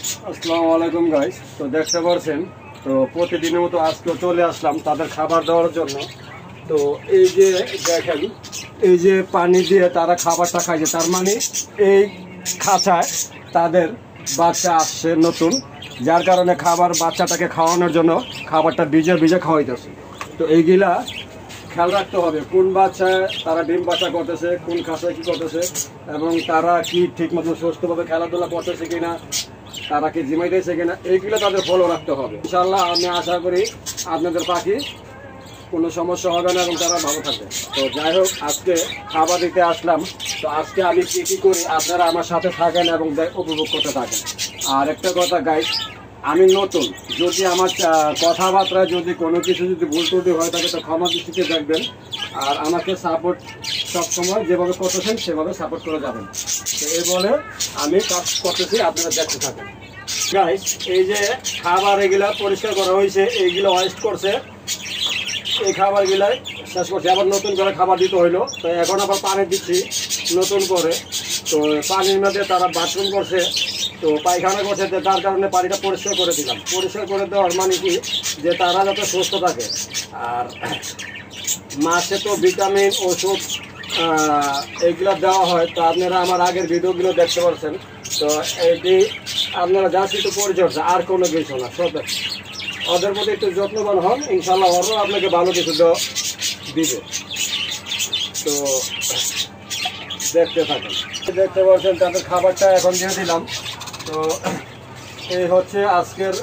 আসসালামু আলাইকুম গাইস। তো দেখতে পাচ্ছেন, তো প্রতিদিনের মতো আজকে চলে আসলাম তাদের খাবার দেওয়ার জন্য। তো এই যে দেখেন, এই যে পানি দিয়ে তারা খাবারটা খাইছে, তার মানে এই খাঁচায় তাদের বাচ্চা আসছে নতুন, যার কারণে খাবার বাচ্চাটাকে খাওয়ানোর জন্য খাবারটা ভিজে ভিজে খাওয়াইতেছে। তো এইগুলা খেয়াল রাখতে হবে কোন বাচ্চায় তারা ডিম বাচ্চা করতেছে, কোন খাঁচায় কী করতেছে, এবং তারা কি ঠিক মতো সুস্থভাবে খেলাধুলা করতেছে কিনা, তারা কি জিমাইতেছে কিনা, এইগুলো তাদের ফলো রাখতে হবে। ইনশাল্লাহ আমি আশা করি আপনাদের পাখি কোনো সমস্যা হবে না এবং তারা ভালো থাকবে। তো যাই হোক, আজকে খাবার দিতে আসলাম। তো আজকে আমি কী করি আপনারা আমার সাথে থাকেন এবং উপভোগ করতে থাকেন। আর একটা কথা গাইস, আমি নতুন, যদি আমার কথাবার্তায় যদি কোনো কিছু যদি ভুল ত্রুটি হয়ে থাকে তো ক্ষমা দৃষ্টিতে দেখবেন। আর আমাকে সাপোর্ট সবসময় যেভাবে করতেছেন সেভাবে সাপোর্ট করে যাবেন। তো এই বলে আমি কাজ করতেছি, আপনারা দেখতে থাকেন। গাইস, এই যে খাবার এগুলা পরিষ্কার করা হয়েছে, এইগুলো ওয়েস্ট করছে, এই খাবারগুলাই শেষ করছে, আবার নতুন করে খাবার দিতে হইলো। তো এখন আবার পানি দিচ্ছি নতুন করে। তো পানির মধ্যে তারা বাথরুম করছে, তো পায়খানা করছে, তার কারণে পানিটা পরিষ্কার করে দিলাম। পরিষ্কার করে দেওয়ার মানে কি, যে তারা যাতে সুস্থ থাকে। আর মাছে তো ভিটামিন ওষুধ এইগুলো দেওয়া হয়, তো আপনারা আমার আগের ভিডিওগুলো দেখতে পাচ্ছেন। তো এইটি আপনারা যা একটু পরিচর্যা, আর কোনো কিছু না, সব ওদের প্রতি একটু যত্নবান হন, ইনশাল্লাহ ওরাও আপনাকে ভালো কিছু দিবে। তো দেখতে থাকেন, দেখতে পাচ্ছেন তাদের খাবারটা এখন দিয়ে দিলাম। তো এই হচ্ছে আজকের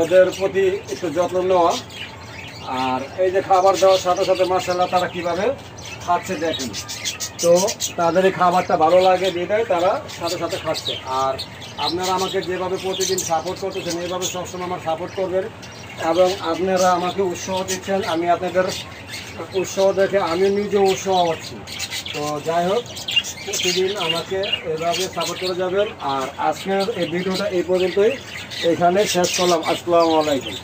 ওদের প্রতি একটু যত্ন নেওয়া। আর এই যে খাবার দেওয়ার সাথে সাথে মাশাআল্লাহ তারা কীভাবে খাচ্ছে দেখেন। তো তাদের এই খাবারটা ভালো লাগে যেটাই তারা সাথে সাথে খাচ্ছে। আর আপনারা আমাকে যেভাবে প্রতিদিন সাপোর্ট করতেছেন, এইভাবে সবসময় আমার সাপোর্ট করবেন এবং আপনারা আমাকে উৎসাহ দিচ্ছেন। আমি আপনাদের উৎসাহ দেখে আমি নিজে উৎসাহ হচ্ছি। তো যাই হোক, প্রতিদিন আমাকে এভাবে সাপোর্ট করে যাবেন। আর আজকের এই ভিডিওটা এই পর্যন্তই, এখানে শেষ করলাম। আসসালামু আলাইকুম।